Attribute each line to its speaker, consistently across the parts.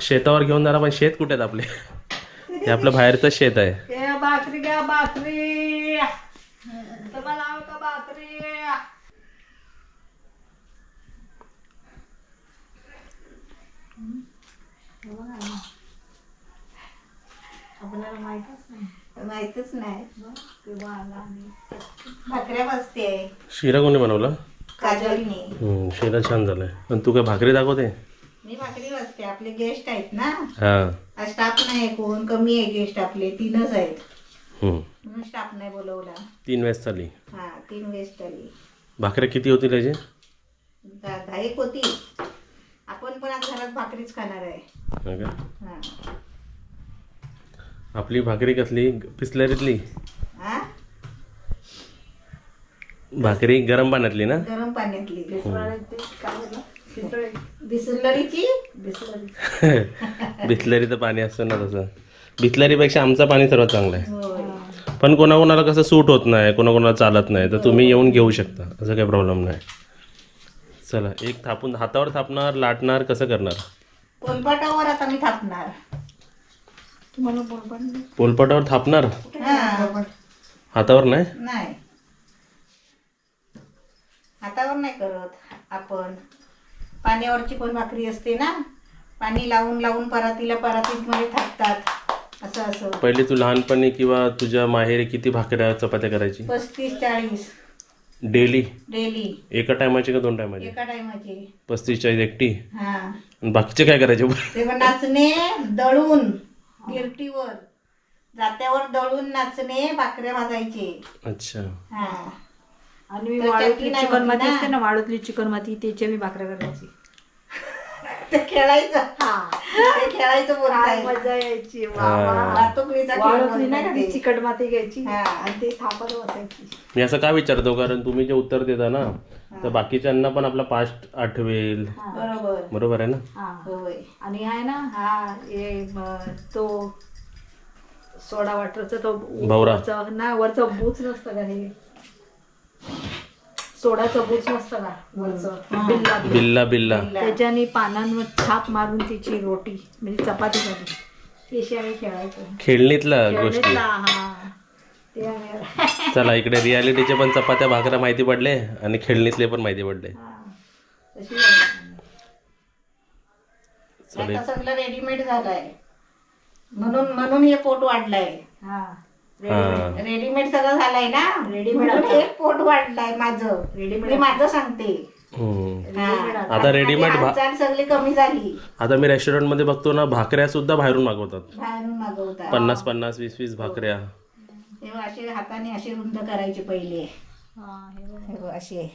Speaker 1: शेतावर घेऊन जाणार, पण शेत कुठे आहेत आपले? हे आपलं बाहेरचं शेत आहे.
Speaker 2: भाकरी घ्या, भाकरी तुम्हाला का भाकरी? आपल्याला माहितच नाही भाकऱ्या बसते.
Speaker 1: शिरा कोणी बनवला?
Speaker 2: काजलने.
Speaker 1: शिरा छान झालाय. पण तू काय भाकरी दाखवते?
Speaker 2: मी भाकरी बसते. आपले गेस्ट आहेत ना,
Speaker 1: हा
Speaker 2: स्टाफ नाही, कोण कमी आहे गेस्ट, आपले 3च आहेत. म्हणून स्टाफ नाही बोलवला.
Speaker 1: 3 वेळेस झाली.
Speaker 2: हा 3 वेस्ट आली.
Speaker 1: भाकऱ्या किती होती त्याची?
Speaker 2: 10 होती. आपण पण आज घरात भाकरीच खाणार आहे. हा.
Speaker 1: आपली भाकरी कसली? बिस्लरीतली भाकरी, गरम पाण्यातली ना?
Speaker 2: गरम पाण्यातली. बिस्लरीची.
Speaker 1: बिस्लरीचं पाणी असतं ना तसं. बिस्लरीपेक्षा आमचं पाणी सर्वात चांगलं आहे. पण कोणाकोणाला कसं सूट होत नाही, कोणाकोणाला चालत नाही, तर तुम्ही येऊन घेऊ शकता, असं काही प्रॉब्लेम नाही. चला, एक थापून हातावर थापणार, लाटणार, कसं करणार?
Speaker 2: पोलपाटावर आता मी थापणार. तुम्हाला
Speaker 1: पोलपाटावर थापणार? हातावर नाही?
Speaker 2: नाही, हातावर नाही करत आपण. पाण्यावरची पण भाकरी असते ना, पाणी लावून लावून परातीला परातीमध्ये थापतात. असं असं.
Speaker 1: पहिले तू लहानपणी किंवा तुझ्या माहेरी किती भाकऱ्या चपात्या करायची?
Speaker 2: 35-40
Speaker 1: डेली.
Speaker 2: डेली.
Speaker 1: एका टायमाची का 2 टायमाची?
Speaker 2: एका टायमाची.
Speaker 1: 35-40 एकटी.
Speaker 2: हा.
Speaker 1: बाकीचे काय करायचे?
Speaker 2: ते पण नाचणे, दळून गिरटीवर जात्यावर दळून नाचणे, भाकऱ्या भाजायचे.
Speaker 1: अच्छा.
Speaker 2: हा.
Speaker 3: आणि मी वाळूतली चिकन माती असते ना, वाळूतली चिकन माती, त्याच्या मी भाकऱ्या करायची.
Speaker 2: ते खेळायचं. ते खेळायचं बोलताय.
Speaker 3: मजा यायची.
Speaker 2: वाळूतली
Speaker 3: नाही का, ती चिकट माती घ्यायची आणि ते थापत बसायची.
Speaker 1: मी असं का विचारतो, कारण तुम्ही जे उत्तर देता ना, तर बाकीच्यांना पण आपला पास्ट आठवेल. बरोबर आहे ना?
Speaker 2: होय.
Speaker 3: आणि आहे ना, हा तो सोडा वाटरचा तो
Speaker 1: भवरा
Speaker 3: ना, वरचा बूच नसतं का, हे सोडाचं बूच नसतं का वरचं,
Speaker 1: बिल्ला बिल्ला,
Speaker 3: त्याच्याने पानांवर छाप मारून तिची रोटी म्हणजे चपाती झाली. त्याशी आम्ही खेळायचो.
Speaker 1: खेळणीतला गोष्टी. चला, इकडे रियालिटीचे पण चपात्या भाकऱ्या माहिती पडले आणि खेळणीतले पण माहिती पडले.
Speaker 2: सगळं रेडीमेड झालंय, म्हणून हे पोट वाढलंय. रेडीमेड सगळं झालंय ना, रेडीमेड हे पोट वाढलंय माझं. रेडीमेड माझं सांगते.
Speaker 1: आता रेडीमेड
Speaker 2: सगळी कमी झाली.
Speaker 1: आता मी रेस्टॉरंट मध्ये बघतो ना, भाकऱ्या सुद्धा बाहेरून मागवतात. 50-50, 20-20 भाकऱ्या.
Speaker 2: असे हाताने असे रुंद करायचे पहिले. असे.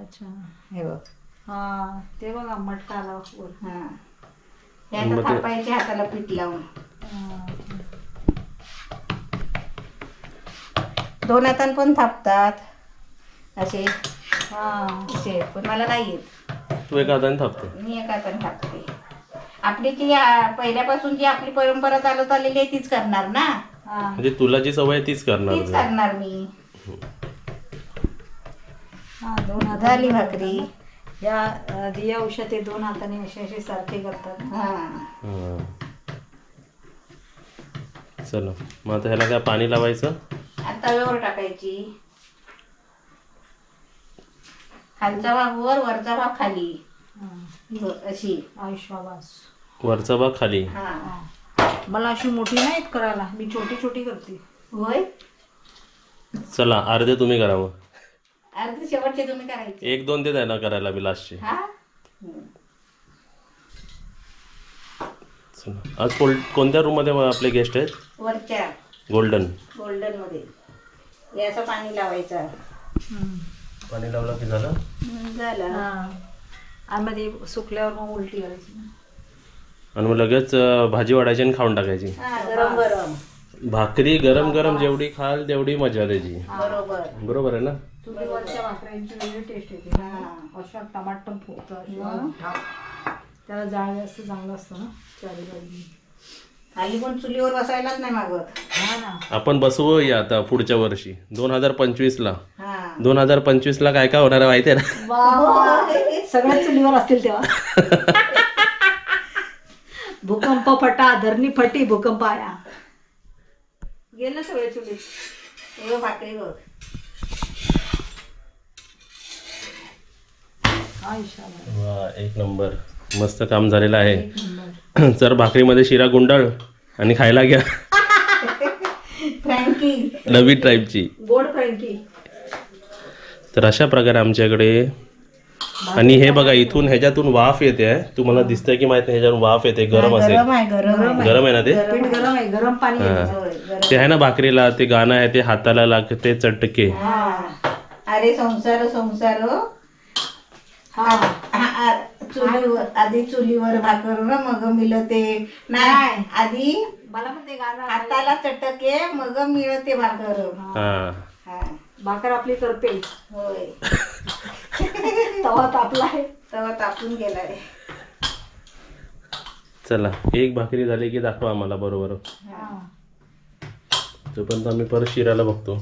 Speaker 3: अच्छा.
Speaker 2: हे बघ.
Speaker 3: हा, ते बघा मटका आला.
Speaker 2: हा, हे थापायचे हाताला पीठ लावून. 2 हातान पण थापतात असे. असे पण मला नाही येत.
Speaker 1: तू एका हाताने थापते?
Speaker 2: मी एका हाताने थापते. आपली जी पहिल्यापासून जी आपली परंपरा चालत आलेली आहे तीच करणार ना.
Speaker 1: म्हणजे तुला जी सवय तीच करणार
Speaker 2: मी.
Speaker 3: हा, 2 हात
Speaker 2: झाली भाकरी.
Speaker 3: या दिया उषा ते 2 हाताने असे सारखे करतात.
Speaker 1: चला, मग आता ह्याला काय पाणी लावायचं?
Speaker 2: तव्यावर टाकायची. खालचा भाग वर, वरचा भाग खाली. अशी
Speaker 3: आयुष्यावास.
Speaker 1: वरचा भाग खाली.
Speaker 3: मला अशी मोठी नाही करायला, मी छोटी छोटी करते.
Speaker 2: होय.
Speaker 1: चला, अर्धे तुम्ही करावं.
Speaker 2: अर्धे शेवटचे तुम्ही करायचे.
Speaker 1: 1-2 देत आहे ना करायला मी लास्टचे. चला, आज कोणत्या रूम मध्ये आपले गेस्ट आहेत?
Speaker 2: वरच्या
Speaker 1: गोल्डन
Speaker 2: मध्ये. हे असं पाणी लावायचं.
Speaker 1: पाणी लावलं की झालं.
Speaker 3: आणि सुकल्यावर मग उलटी करायची
Speaker 1: आणि मग लगेच भाजी वाढायची आणि खाऊन टाकायची.
Speaker 2: गरम गरम.
Speaker 1: भाकरी गरम गरम जेवढी खाल तेवढी मजा त्याची.
Speaker 2: बरोबर.
Speaker 1: बरोबर आहे ना.
Speaker 3: चुलीवरच्या भाकऱ्यांची वेगळी टेस्ट येते ना. अशा टमाटर फुटतं त्याला जाळ जास्त चांगलं असतं ना चारी बाजूनी.
Speaker 2: खाली पण चुलीवर बसायलाच नाही मागत.
Speaker 3: हा ना.
Speaker 1: आपण बसवूया आता पुढच्या वर्षी 2025 ला.
Speaker 2: हा
Speaker 1: 2025 ला काय काय होणार आहे माहिती आहे ना.
Speaker 3: वा सगळ्या चुलीवर असतील तेव्हा. भूकंप फटा धरणी फटी भूकंप आया गेलं सगळे चुलीत.
Speaker 2: हे भाकरी बघ.
Speaker 3: हा इशारा
Speaker 1: वा एक नंबर मस्त काम झालेलं आहे. तर भाकरीमध्ये शिरा गुंडाळ आणि खायला घ्या.
Speaker 2: फ्रँकी
Speaker 1: नवीन टाईपची.
Speaker 3: गोड फ्रँकी.
Speaker 1: तर अशा प्रकारे आमच्याकडे. आणि हे बघा इथून ह्याच्यातून वाफ येते आहे. तुम्हाला दिसतंय की माहित नाही ह्याच्यातून वाफ येते. गरम असेल.
Speaker 2: गरम आहे गरम आहे.
Speaker 1: गरम आहे ना ते.
Speaker 3: पीठ गरम आहे गरम पाणी आहे.
Speaker 2: होय, गरम.
Speaker 1: ते आहे ना भाकरीला ते गाणं आहे ते हाताला लागते चटके.
Speaker 2: हा अरे संसार संसार चुलीवर आधी चुलीवर भाकर मग मिळते नाही आधी
Speaker 3: मला पण ते गाणं
Speaker 2: हाताला चटके मग मिळते भाकर.
Speaker 1: हा
Speaker 2: हा
Speaker 3: भाकर आपली करपे.
Speaker 2: होय.
Speaker 3: तवा तापला आहे.
Speaker 2: तवा तापून गेलाय.
Speaker 1: चला एक भाकरी झाली की दाखवा आम्हाला. बरोबर तोपर्यंत आम्ही परत शिराला बघतो.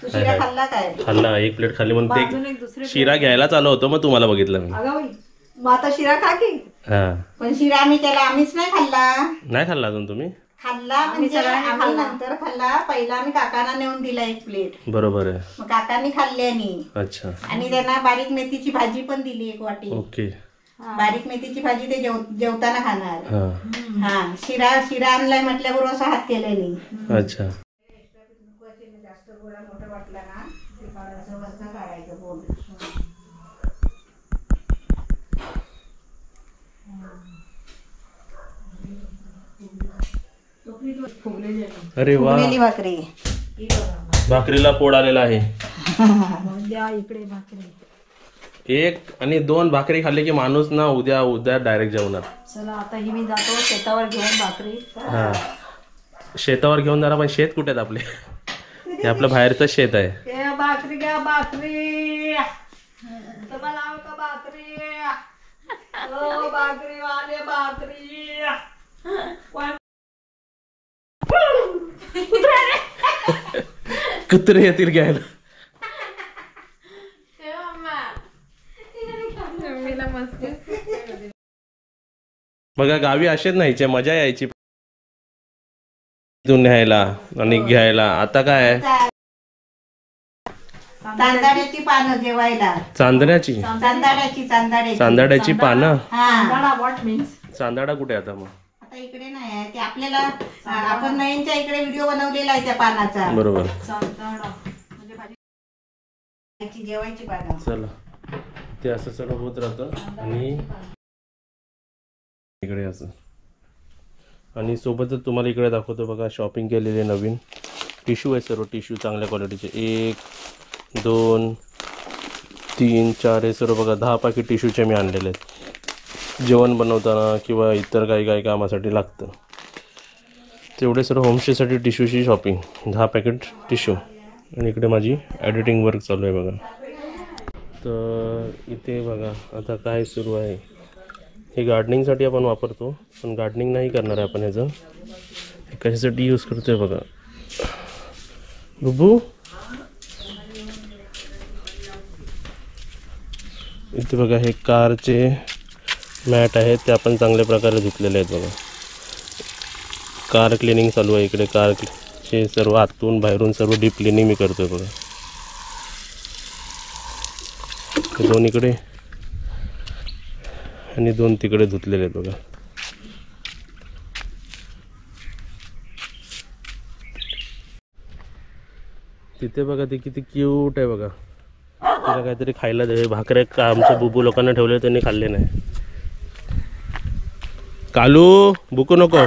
Speaker 2: तू शिरा खाल्ला काय?
Speaker 1: खाल्ला एक प्लेट खाल्ली म्हणून
Speaker 3: अजून
Speaker 1: ते
Speaker 3: एक दुसरे
Speaker 1: शिरा घ्यायला चालू होतो मग तुम्हाला बघितलं मी.
Speaker 3: अगं बाई, मग आता शिरा खा की.
Speaker 1: हा
Speaker 2: पण शिरा आम्हीच नाही खाल्ला.
Speaker 1: नाही खाल्ला अजून तुम्ही.
Speaker 2: खाल्ला म्हणजे आम्ही नंतर खाल्ला. पहिला आम्ही काकांना नेऊन दिला एक प्लेट.
Speaker 1: बरोबर आहे.
Speaker 2: मग काकांनी खाल्ल्यानी
Speaker 1: अच्छा
Speaker 2: आणि त्यांना बारीक मेथीची भाजी पण दिली एक वाटी.
Speaker 1: ओके.
Speaker 2: बारीक मेथीची भाजी ते जेवताना खाणार.
Speaker 1: हा
Speaker 2: हा शिरा आणलाय म्हटल्याबरोबर असं हात केलाय नाही.
Speaker 1: अच्छा.
Speaker 2: जास्त गोळा मोठा वाटला ना ते काढायचं वरचा काढायचं बोल.
Speaker 1: अरे वा
Speaker 2: फुगलेली भाकरी.
Speaker 1: भाकरीला पोड आलेला आहे.
Speaker 3: द्या इकडे भाकरी.
Speaker 1: एक आणि दोन भाकरी खाल्ली की माणूस ना उद्या डायरेक्ट जेवणार.
Speaker 3: चला आता ही मी जातो शेतावर घेऊन भाकरी.
Speaker 1: हा शेतावर घेऊन जाणार. पण शेत कुठे आहेत आपले. हे आपलं बाहेरचं शेत आहे.
Speaker 3: भाकरी घ्या भाकरी. तुम्हाला आवडतं भाकरी. ओ भाकरी वाले भाकरी.
Speaker 1: कुत्रे येतील घ्यायला. बघा गावी असेच न्यायचे मजा यायची न्यायला आणि घ्यायला. आता काय आहे
Speaker 2: तांदळाची पानं जेवायला.
Speaker 1: चांदण्याची
Speaker 2: चांदाड्याची
Speaker 1: पानं.
Speaker 2: हा
Speaker 3: व्हॉट मीन्स
Speaker 1: चांदाडा कुठे आता मग.
Speaker 2: आता इकडे नाही आहे ते आपल्याला. आपण नयनच्या इकडे व्हिडिओ बनवलेला आहे त्या पानाचा.
Speaker 1: बरोबर.
Speaker 3: म्हणजे भाजी
Speaker 2: जेवायची पानं.
Speaker 1: चला ते असं सगळं होत राहतं आणि इकडे असं. आणि सोबतच तुम्हाला इकडे दाखवतो बघा शॉपिंग केलेले नवीन टिश्यू आहे. सर्व टिश्यू चांगल्या क्वालिटीचे. 1 2 3 4 हे सर्व बघा 10 पॅकेट टिश्यूचे मी आणलेले आहेत. जेवण बनवताना किंवा इतर काही कामासाठी लागतं तेवढे सर्व होमस्टेसाठी टिश्यूची शॉपिंग. 10 packet tissue. आणि इकडे माझी एडिटिंग वर्क चालू आहे बघा. तर इथे बघा आता काय सुरू आहे. हे गार्डनिंगसाठी आपण वापरतो पण गार्डनिंग नाही करणार आहे आपण. ह्याचं कशासाठी यूज करतो आहे बघा. बुबू इथे बघा हे कारचे मॅट आहेत ते आपण चांगल्या प्रकारे धुतलेले आहेत बघा. कार क्लिनिंग चालू आहे इकडे. कारचे सर्व आतून बाहेरून सर्व डीप क्लिनिंग मी करतो आहे बघा. हे 2 इकडे आणि 2 तिकडे धुतलेले आहेत बघा. तिथे बघा ते किती क्यूट आहे बघा. तिला काहीतरी खायला दे. भाकरे का आमच्या बुबू लोकांना ठेवले त्यांनी खाल्ले नाही. कालू भुकू नको.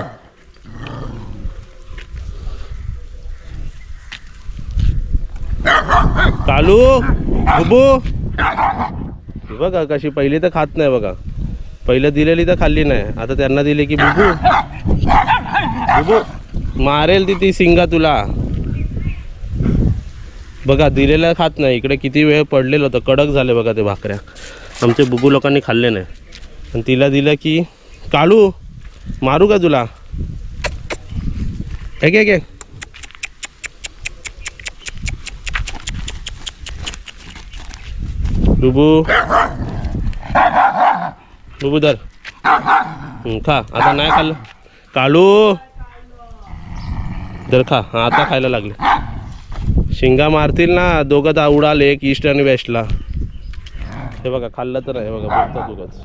Speaker 1: कालू बुबू बघा कशी. पहिली तर खात नाही बघा. पहिलं दिलेली तर खाल्ली नाही. आता त्यांना दिले की बुबू बुबू मारेल ती सिंगा तुला. बघा दिलेलं खात नाही. इकडे किती वेळ पडलेलं होतं, कडक झाले बघा ते भाकऱ्या. आमचे बुगू लोकांनी खाल्ले नाही. आणि तिला दिलं की काळू मारू का तुला. एक बुबू बुबू धर. खा. आता नाही खाल्लं काळू. धर खा. आता खायला लागले. शिंगा मारतील ना दोघं. उडाल एक ईस्ट आणि वेस्टला. हे बघा खाल्लं तर आहे बघा. बोलतात दोघंच.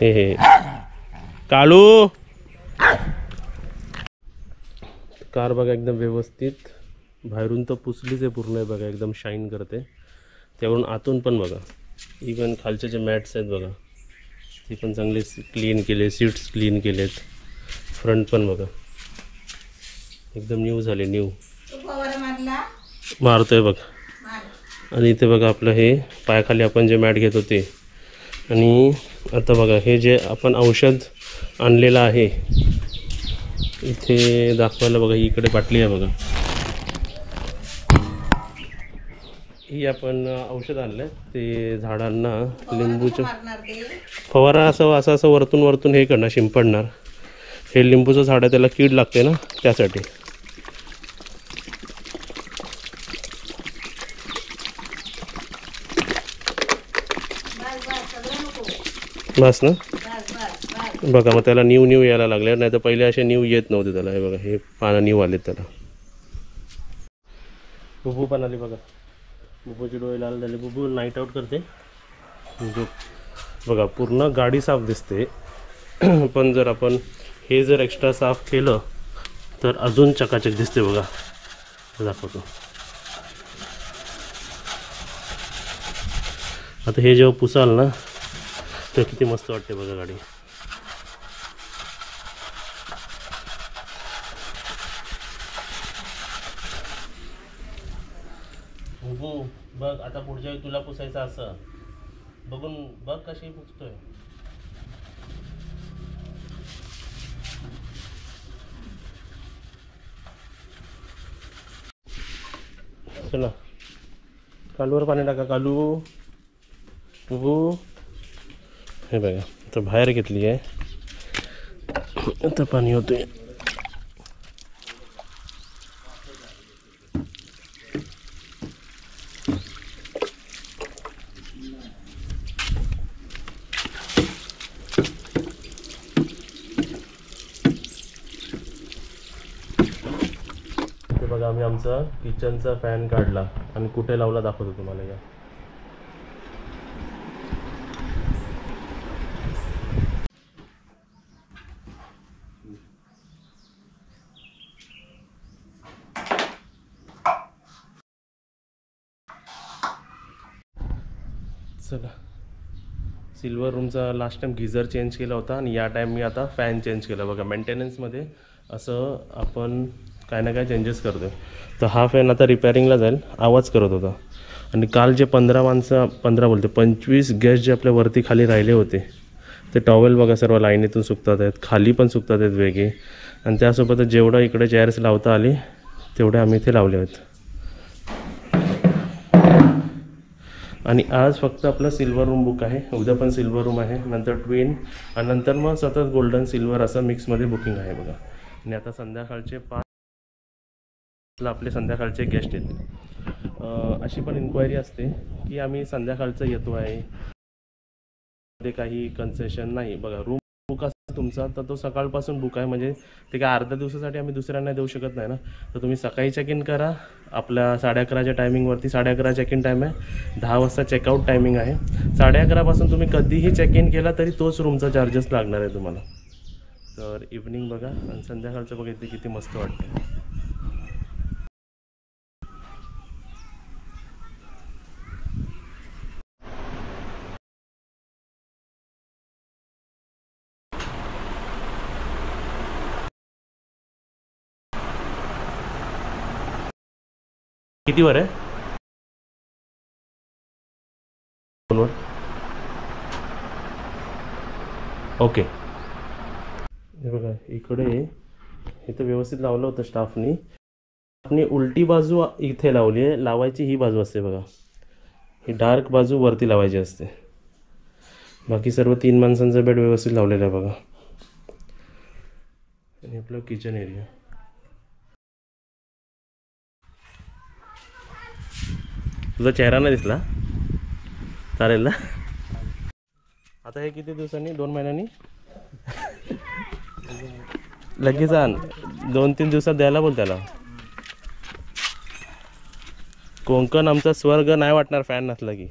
Speaker 1: हे काळू. कार बघा एकदम व्यवस्थित. बाहेरून तर पुसलीच आहे पूर्ण आहे बघा. एकदम शाईन करते. त्यावरून आतून पण बघा. इवन खालचे जे मॅट्स आहेत बघा ते पण चांगले क्लीन केले. सीट्स क्लीन केलेत. फ्रंट पण बघा एकदम न्यू झाले. न्यू मारतोय बघ. आणि इथे बघा आपलं हे पायाखाली आपण जे मॅट घेतो ते. आणि आता बघा हे जे आपण औषध आणलेलं आहे इथे दाखवायला बघा. इकडे बाटली आहे बघा. ही आपण औषध आणलं ते झाडांना. लिंबूचं फवारा असं वरतून हे करणार, शिंपडणार. हे लिंबूचं झाड आहे त्याला कीड लागते ना त्यासाठी. बस ना. बघा मग त्याला न्यू यायला लागले. नाही तर पहिले असे न्यू येत नव्हते त्याला. हे बघा हे पानं न्यू आलेत त्याला. बुबू पण आली बघा. बुबूचे डोळे लाल झाले. बुबू नाईट आऊट करते. बघा पूर्ण गाडी साफ दिसते. पण जर आपण हे जर एक्स्ट्रा साफ केलं तर अजून चकाचक दिसते बघा. दाखवतो. आता हे जेव्हा पुसाल ना तर किती मस्त वाटते बघा गाडी. बघ आता पुढच्या वेळी तुला पुसायचं असं बघून बघ कशी पुसतोय. चला कालूवर पाणी टाका. कालू बुबू हे बघा आता बाहेर घेतली आहे. आता पाणी होतोय. बघा आम्ही आमचा किचनचा फॅन काढला आणि कुठे लावला दाखवतो तुम्हाला. या चला. सिल्वर रूमचा लास्ट टाइम गिझर चेंज केला होता आणि या टाइम मी आता फॅन चेंज केला. बघा मेंटेनन्समध्ये असं आपण काय ना काय चेंजेस करतो. तर हा फॅन आता रिपेअरिंगला जाईल. आवाज करत होता. आणि काल जे 25 गेस्ट जे आपल्या वरती खाली राहिले होते ते टॉवेल बघा सर्व लाईनीतून सुकतात आहेत. खाली पण सुकतात आहेत वेगळे. आणि त्यासोबतच जेवढं इकडे चेअर्स लावता आली तेवढे आम्ही इथे लावले आहेत. आणि आज फक्त आपलं सिल्वर रूम बुक आहे. उद्या पण सिल्वर रूम आहे. नंतर ट्विन आणि नंतर मग सतत गोल्डन सिल्वर असं मिक्समध्ये बुकिंग आहे बघा. आणि आता संध्याकाळचे 5 आपले संध्याकाळचे गेस्ट येतील. अशी पण इन्क्वायरी असते की आम्ही संध्याकाळचं येतो आहे. ते काही कन्सेशन नाही बघा. रूम बुक असतो तुमचा तर तो सकाळपासून बुक आहे. म्हणजे ते काय अर्ध्या दिवसासाठी आम्ही दुसऱ्यांना देऊ शकत नाही ना. तर तुम्ही सकाळी चेक इन करा. आपल्या 11:30च्या टायमिंगवरती 11:30 चेक इन टाईम आहे. 10 वाजता चेकआउट टायमिंग आहे. 11:30 पासून तुम्ही कधीही चेक इन केला तरी तोच रूमचा चार्जेस लागणार आहे तुम्हाला. तर इव्हनिंग बघा आणि संध्याकाळचं बघा इथे किती मस्त वाटतं. किती वर आहे फोनवर ओके. हे बघा इकडे इथं व्यवस्थित लावलं होतं स्टाफनी. आणि उलटी बाजू इथे लावली आहे. लावायची ही बाजू असते बघा, ही डार्क बाजू वरती लावायची असते. बाकी सर्व 3 माणसांचा बेड व्यवस्थित लावलेला आहे बघा. आणि आपलं किचन एरिया. तुझा चेहरा नाही दिसला, चालेल ना. आता हे किती दिवसांनी, 2 महिन्यांनी लगेच आण. 2-3 दिवसात द्यायला बोल त्याला. कोकण आमचा स्वर्ग नाही वाटणार फॅन नसला की.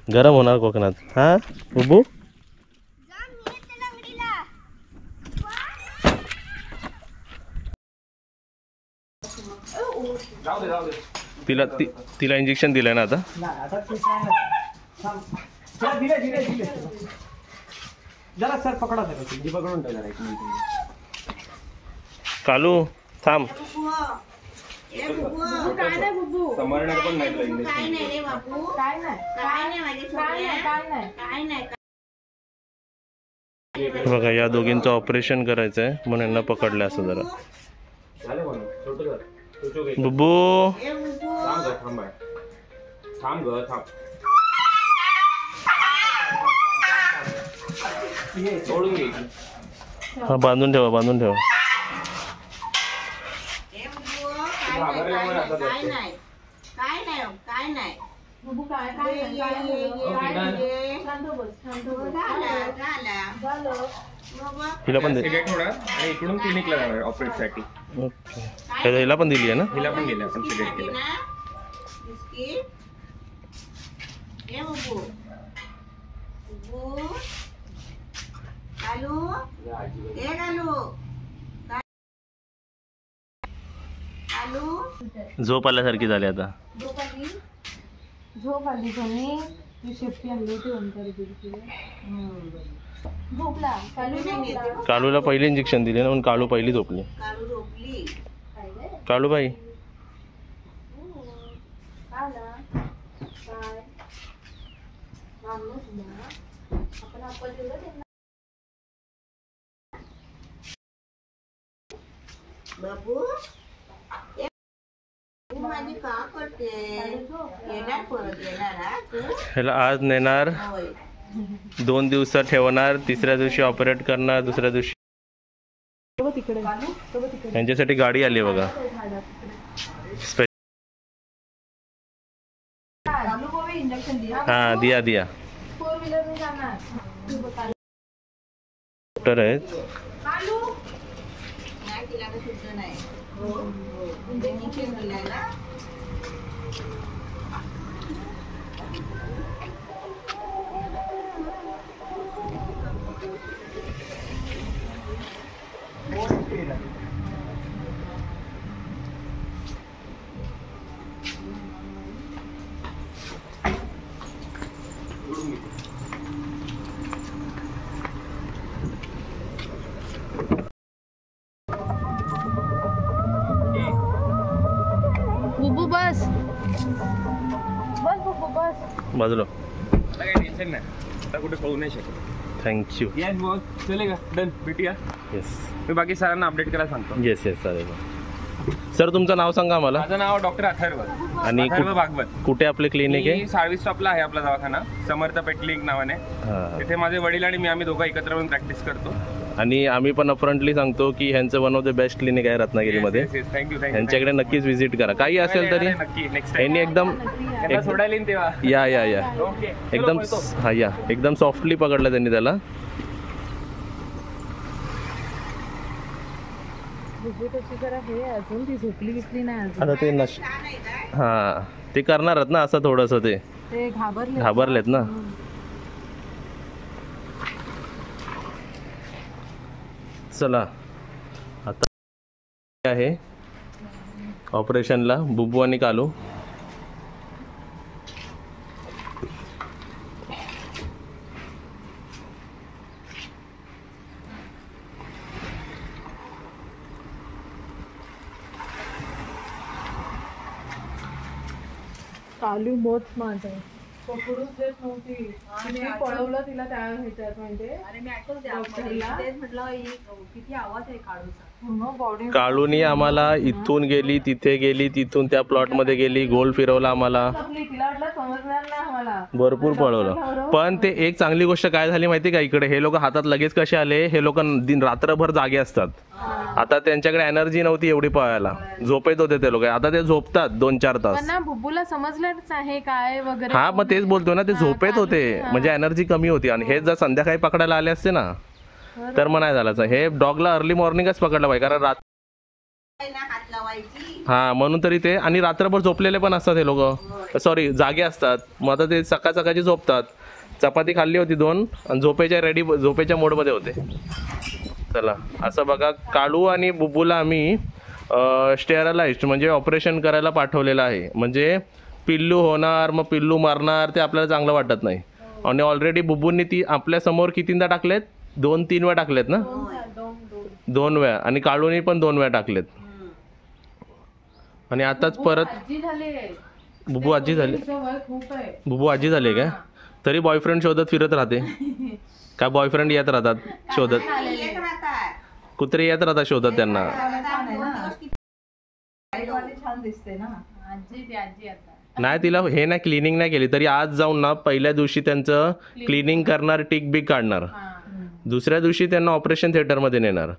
Speaker 1: गरम होणार कोकणात. हां बुबू. तिला इंजेक्शन दिलंय ना आता.
Speaker 4: जरा सर पकडा पकडून ठेवणार.
Speaker 1: कालू थांब.
Speaker 3: काय नाही बुबू,
Speaker 4: समरणार पण नाही.
Speaker 2: काय नाही रे बापू,
Speaker 3: काय नाही,
Speaker 2: काय नाही माझे
Speaker 3: काय नाही, काय नाही.
Speaker 2: काय नाही.
Speaker 1: बघा या दोघींचं ऑपरेशन करायचं आहे म्हणून यांना पकडलं असं जरा. बुबू
Speaker 2: ए बुबू,
Speaker 4: थांब ग थांब. सोडून घे.
Speaker 1: हा बांधून ठेवा, बांधून ठेवा.
Speaker 2: ए बुबू, काय नाही. काय नाही.
Speaker 3: बुबू काय काय नाही, काय नाही. शांत बस, शांत बस. झालं.
Speaker 1: हिला पण दे.
Speaker 4: सिगरेट होणार आणि इकडून क्लिनिकला जाणार ऑपरेटसाठी.
Speaker 1: ओके. हिला पण दिली आहे ना.
Speaker 4: हिला पण गेले आपण सिगरेट केलं.
Speaker 2: ए बुबू, बुबू, कालू, ए कालू, कालू.
Speaker 1: झोप आल्यासारखी झाली आता.
Speaker 3: झोप आली कोणी ती शेपटी आणली होती ओंकार दिली. झोपला कालू, झोपला.
Speaker 1: कालूला पहिली इंजेक्शन दिले ना म्हणून कालू पहिली झोपली.
Speaker 2: कालू झोपली.
Speaker 1: कालूबाई
Speaker 2: बाबू, ए, तू माझी का करते? येणार परत येणार हा तू?
Speaker 1: ह्याला आज नेणार,
Speaker 2: होय.
Speaker 1: 2 दिवसात ठेवणार, 3ऱ्या दिवशी ऑपरेट करणार, 2ऱ्या दिवशी.
Speaker 3: तिकडे
Speaker 1: यांच्यासाठी गाडी आली आहे बघा.
Speaker 3: इंजेक्शन दिया.
Speaker 1: हा दिया दिया.
Speaker 3: 4 व्हीलर में जाणार.
Speaker 1: डॉक्टर आहेत.
Speaker 3: कालू
Speaker 2: नाही तिला तर शुद्ध नाही. हो इंजेक्शन दिलंय ना.
Speaker 3: बुबू बस बस बुबू बस.
Speaker 1: बाजूला.
Speaker 4: आता काही टेन्शन नाही. आता कुठे पळू नाही शकत.
Speaker 1: थँक्यू.
Speaker 4: येस बॉस चलेगा डन भेटूया.
Speaker 1: येस
Speaker 4: मी बाकी सरांना अपडेट करायला सांगतो.
Speaker 1: येस येस चालेल. सर तुमचं नाव सांगा मला.
Speaker 4: माझं नाव डॉक्टर अथर्व
Speaker 1: आणि
Speaker 4: अथर्व भागवत.
Speaker 1: कुठे आपले क्लिनिक आहे?
Speaker 4: मी साळवी स्टॉपला आहे आपला दवाखाना, समर्थ पेट क्लिनिक नावाने.
Speaker 1: हां.
Speaker 4: तिथे माझे वडील आणि मी आम्ही दोघं एकत्र येऊन प्रॅक्टिस करतो.
Speaker 1: आणि आम्ही पण अपफ्रंटली सांगतो की ह्यांचं one of the best clinic आहे रत्नागिरीमध्ये.
Speaker 4: थँक्यू
Speaker 1: ह्यांच्याकडे नक्कीच व्हिजिट करा. काही असेल तरी
Speaker 4: नक्की नेक्स्ट
Speaker 1: यांनी एकदम
Speaker 4: सोडायला येईन तेव्हा.
Speaker 1: या
Speaker 4: ओके
Speaker 1: एकदम हा या एकदम सॉफ्टली पकडलं त्यांनी त्याला.
Speaker 3: बुबू तशी जरा हे अजून ती झोपली विकली नाही अजून.
Speaker 1: आता ते नश हां ते करणारच ना असं थोडंसं.
Speaker 3: ते
Speaker 1: घाबरलेत ना. चला आता आहे ऑपरेशनला बुबू आणि कालू.
Speaker 3: कालू बहुत स्मार्ट है.
Speaker 5: पकडूच देत नव्हती. किती पळवलं तिला त्या ह्याच्यात म्हणजे
Speaker 3: अरे मी ऐकून तेच म्हटलं किती आवाज आहे काढूचा.
Speaker 5: पूर्ण बॉडी
Speaker 1: काळूनी आम्हाला इथून गेली तिथे गेली, तिथून त्या प्लॉट मध्ये गेली, गोल फिरवला आम्हाला,
Speaker 5: तिला वाटलं समजणार नाही आम्हाला.
Speaker 1: भरपूर पळवलं. पण ते एक चांगली गोष्ट काय झाली माहिती का, इकडे हे लोक हातात लगेच कसे आले, हे लोक दिन रात्रभर जागे असतात. आता त्यांच्याकडे एनर्जी नव्हती एवढी पळायला, झोपेत होते ते लोक. आता ते झोपतात 2-4 तास.
Speaker 5: पण ना बुब्बूला समजलंच आहे काय वगैरे.
Speaker 1: हा मग तेच बोलतोय ना, ते झोपेत होते म्हणजे एनर्जी कमी होती. आणि हे जर संध्याकाळी पकडायला आले असते ना तर मग नाही झालं. हे डॉगला अर्ली मॉर्निंगच पकडलं पाहिजे, कारण
Speaker 2: हात लावायची.
Speaker 1: हा म्हणून तरी ते. आणि रात्रभर झोपलेले पण असतात हे लोक, सॉरी जागे असतात. मग आता ते सकाळची झोपतात. चपाती खाल्ली होती 2 आणि झोपेच्या मोडमध्ये होते. चला असं बघा, काळू आणि बुब्बूला आम्ही स्टेरलाइज्ड म्हणजे ऑपरेशन करायला पाठवलेलं आहे. म्हणजे पिल्लू होणार, मग पिल्लू मारणार, ते आपल्याला चांगलं वाटत नाही. आणि ऑलरेडी बुब्बूंनी ती आपल्या समोर कितींदा टाकलेत, 2-3 वेळा टाकलेत ना, 2 वेळा. आणि काळूनी पण 2 वेळा टाकलेत. आणि आताच परत बुब्बू आजी झाली. बुब्बू आजी झाली काय? तरी बॉयफ्रेंड शोधत फिरत राहते काय? बॉयफ्रेंड येत राहतात शोधत, कुत्रे येत राहतात शोधत त्यांना.
Speaker 3: छान दिसते ना
Speaker 5: आजी आता
Speaker 1: नाही तिला हे नाही, क्लिनिंग नाही केली तरी आज जाऊन ना पहिल्या दिवशी त्यांचं क्लिनिंग करणार, टिक बिक काढणार. दुसऱ्या दिवशी त्यांना ऑपरेशन थिएटरमध्ये नेणार,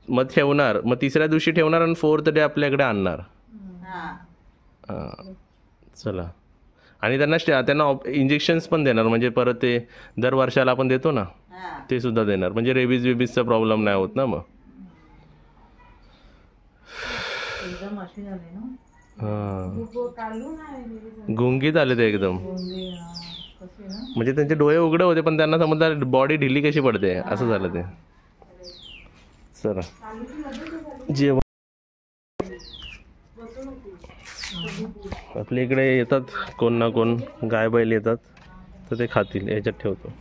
Speaker 1: मग ठेवणार, मग तिसऱ्या दिवशी ठेवणार आणि 4th डे आपल्याकडे आणणार. चला. आणि त्यांना इंजेक्शन्स पण देणार, म्हणजे परत ते दर वर्षाला आपण देतो ना ते सुद्धा देणार, म्हणजे रेबीजचा प्रॉब्लेम नाही होत ना. मग गुंगीत आले ते एकदम, म्हणजे त्यांचे डोळे उघडे होते पण त्यांना समजलं बॉडी ढिली कशी पडते, असं झालं ते. चला जेवण आपल्या इकडे येतात कोण ना कोण, गाय बैल येतात तर ते खातील, याच्यात ठेवतो.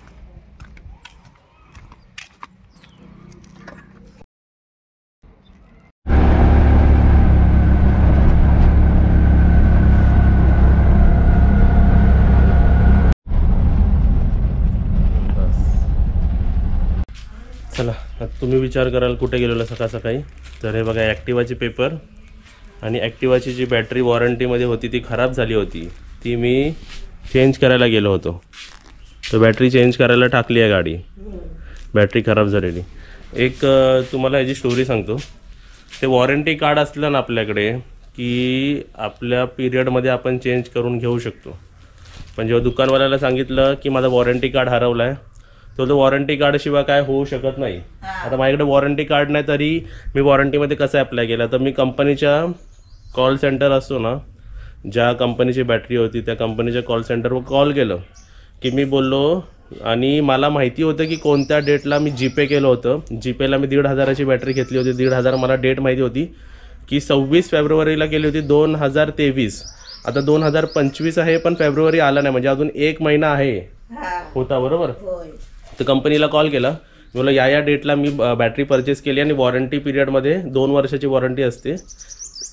Speaker 1: चला आता तुम्ही विचार कराल कुठे गेलेलो सकाळ सकाळी. तर हे बघा ॲक्टिवाचे पेपर आणि ॲक्टिवाची जी बॅटरी वॉरंटीमध्ये होती ती खराब झाली होती, ती मी चेंज करायला गेलो होतो. तर बॅटरी चेंज करायला टाकली आहे गाडी, बॅटरी खराब झालेली. एक तुम्हाला याची स्टोरी सांगतो. ते वॉरंटी कार्ड असलं ना आपल्याकडे की आपल्या पिरियडमध्ये आपण चेंज करून घेऊ शकतो. पण जेव्हा दुकानवाल्याला सांगितलं की माझा वॉरंटी कार्ड हरवला आहे, तो वॉरंटी कार्ड शिवाय काय होऊ शकत नाही. आता माझ्याकडे वॉरंटी कार्ड नाही तरी मी वॉरंटीमध्ये कसं अप्लाय केलं, तर मी कंपनीच्या कॉल सेंटर असतो ना, ज्या कंपनीची बॅटरी होती त्या कंपनीच्या कॉल सेंटरवर कॉल केलं की मी बोललो. आणि मला माहिती होतं की कोणत्या डेटला मी जीपे केलं होतं. जीपेला मी 1,500ची बॅटरी घेतली होती. 1,500 मला डेट माहिती होती की 26 फेब्रुवारीला केली होती 2023. आता 2025 आहे पण फेब्रुवारी आला नाही, म्हणजे अजून 1 महिना आहे होता, बरोबर. तर कंपनीला कॉल केला, बोला या डेटला मी बॅटरी परचेस केली आणि वॉरंटी पिरियडमध्ये 2 वर्षाची वॉरंटी असते,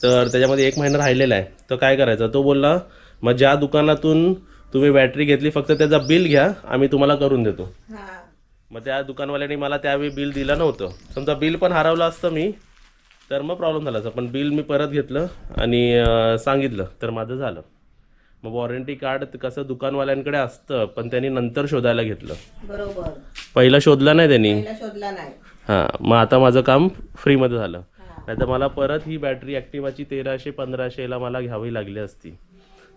Speaker 1: तर त्याच्यामध्ये 1 महिना राहिलेला आहे, तर काय करायचं. तो बोलला मग ज्या दुकानातून तुम्ही बॅटरी घेतली फक्त त्याचा बिल घ्या, आम्ही तुम्हाला करून देतो. मग त्या दुकानवाल्याने मला त्यावेळी बिल दिलं नव्हतं. समजा बिल पण हरवलं असतं मी तर मग प्रॉब्लेम झाला असता, पण बिल मी परत घेतलं आणि सांगितलं तर माझं झालं. मग वॉरंटी कार्ड कसं दुकानवाल्यांकडे असतं पण त्यांनी नंतर शोधायला घेतलं,
Speaker 2: बरोबर.
Speaker 1: पहिला शोधला नाही त्यांनी.
Speaker 2: शोधला नाही.
Speaker 1: हां, मग आता माझं काम फ्रीमध्ये झालं. नाही तर मला परत ही बॅटरी ॲक्टिवाची 1300-1500ला मला घ्यावी लागली असती.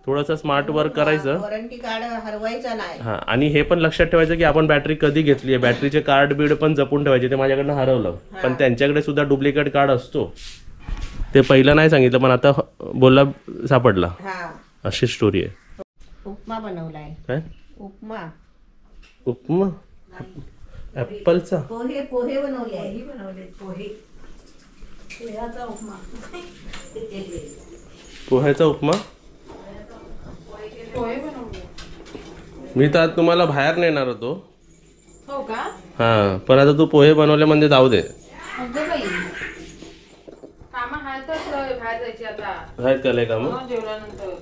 Speaker 1: थोडंसं स्मार्ट वर्क करायचं,
Speaker 2: वॉरंटी कार्ड हरवायचं नाही.
Speaker 1: हां. आणि हे पण लक्षात ठेवायचं की आपण बॅटरी कधी घेतली आहे, बॅटरीचे कार्ड बीड पण जपून ठेवायचे. ते माझ्याकडनं हरवलं, पण त्यांच्याकडे सुद्धा डुप्लिकेट कार्ड असतो. ते पहिलं नाही सांगितलं पण आता बोलला सापडला. अशी स्टोरी आहे.
Speaker 2: उपमा बनवलाय.
Speaker 1: काय
Speaker 2: उपमा?
Speaker 1: उपमा ॲपलचा?
Speaker 2: पोहे बनवले.
Speaker 1: पोह्याचा उपमा? मी तर आज तुम्हाला बाहेर नेणार होतो.
Speaker 5: हो का?
Speaker 1: हां, पण आता तू पोहे बनवले म्हणजे जाऊ दे.
Speaker 5: बाहेर जायची आता.
Speaker 1: आहेत का लय कामं?
Speaker 5: जेवल्यानंतर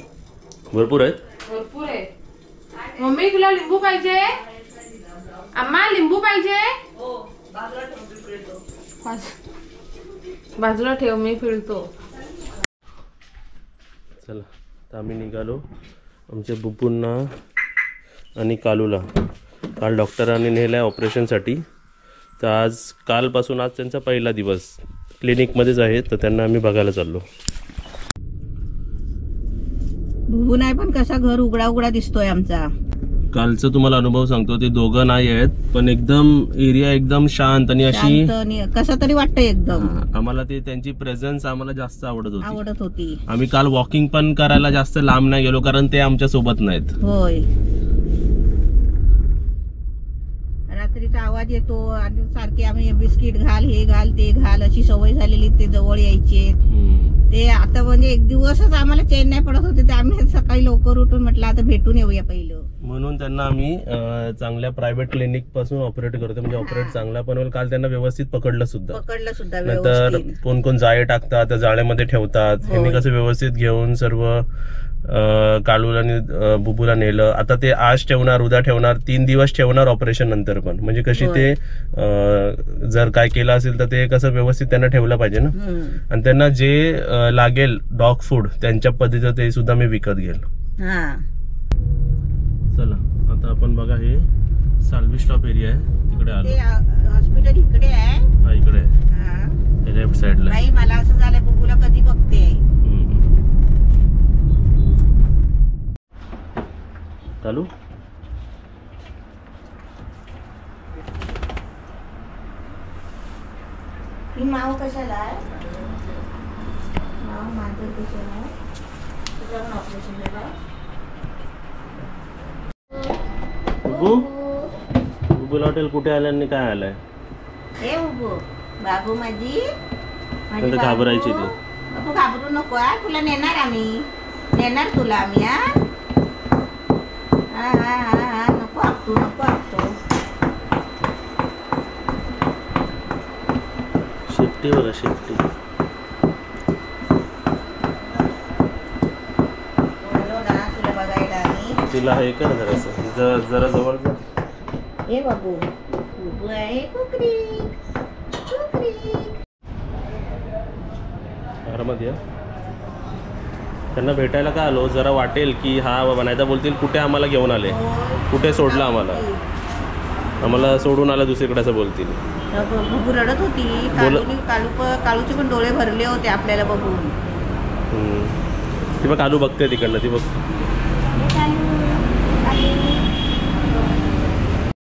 Speaker 1: भरपूर आहेत.
Speaker 5: भरपूर आहे. मम्मी तुला लिंबू पाहिजे? अम्मा लिंबू पाहिजे? बाजूला ठेव, मी पिळतो.
Speaker 1: चला तर आम्ही निघालो आमच्या बुब्बूंना आणि कालूला. काल डॉक्टरांनी नेलं आहे ऑपरेशनसाठी. तर कालपासून आज त्यांचा पहिला दिवस क्लिनिकमध्येच आहे, तर त्यांना आम्ही बघायला चाललो.
Speaker 2: बुबू नाही पण कसा घर उघडा उघडा दिसतोय आमचा.
Speaker 1: कालचा तुम्हाला अनुभव सांगतो. ते दोघं नाही आहेत पण एकदम एरिया एकदम शांत आणि अशी
Speaker 2: शांत आणि कसं तरी वाटतंय एकदम.
Speaker 1: आम्हाला ते त्यांची प्रेझेन्स आम्हाला जास्त
Speaker 2: आवडत होती.
Speaker 1: आम्ही काल वॉकिंग पण करायला जास्त लांब नाही गेलो कारण ते आमच्या सोबत नाहीत.
Speaker 2: होय, रात्रीचा आवाज येतो आणि सारखे आम्ही बिस्किट घाल, हे घाल, ते घाल अशी सवय झालेली. ते जवळ यायचे ते आता म्हणजे एक दिवसच आम्हाला चेन नाही पडत होते. ते आम्ही सकाळी लवकर उठून म्हटलं आता भेटून येऊया पहिलं.
Speaker 1: म्हणून त्यांना आम्ही चांगल्या प्रायव्हेट क्लिनिक पासून ऑपरेट करतो. म्हणजे ऑपरेट चांगला पण काल त्यांना व्यवस्थित पकडलं सुद्धा. नंतर कोण कोण जाळे टाकतात त्या जाळ्यामध्ये ठेवतात. ह्यांनी कसं व्यवस्थित घेऊन सर्व कालूला आणि बुबूला नेलं. आता ते आज ठेवणार, उद्या ठेवणार, 3 दिवस ठेवणार ऑपरेशन नंतर पण. म्हणजे कशी ते जर काय केलं असेल तर ते कसं व्यवस्थित त्यांना ठेवलं पाहिजे ना. आणि त्यांना जे लागेल डॉग फूड त्यांच्या पद्धतीचं ते सुद्धा मी विकत घेईल. चला आता आपण बघा हे साल्वी स्टॉप एरिया आहे, तिकडे आलो.
Speaker 2: हॉस्पिटल इकडे आहे.
Speaker 1: हा इकडे आहे, लेफ्ट साइडला.
Speaker 2: नाही मला असं झालंय बुबूला कधी बघते.
Speaker 1: चालू
Speaker 2: ही माव कशाला आहे? माव माझं कशाला आहे? तुझं पण ऑपरेशन झालं?
Speaker 1: बुबू बुबूला हॉटेल कुठे आलं आणि काय आलंय?
Speaker 2: ए बुबू, बाबू माझी
Speaker 1: नंतर घाबरायची ती.
Speaker 2: बाबू घाबरू नको हा, तुला नेणार आम्ही. नेणार तुला आम्ही. हा हा हा हा नको आपटू, नको आपटू.
Speaker 1: शेपटी बघा शेपटी.
Speaker 2: बोललो ना तुला बघायला आम्ही.
Speaker 1: तिला हे कर जरासं जरा जवळ जा.
Speaker 2: ए बाबू, बुबू आहे कुकरी कुकरी.
Speaker 1: आरामात या. त्यांना भेटायला का आलो जरा वाटेल की हा बाबा, नाही तर बोलतील कुठे आम्हाला घेऊन आले, कुठे सोडलं आम्हाला सोडून आला दुसरीकडे असं बोलतील.
Speaker 2: बघू रडत होती. काळूचे पण डोळे भरले होते आपल्याला बघून.
Speaker 1: ती बघ कालू बघते तिकडनं, ती बघ.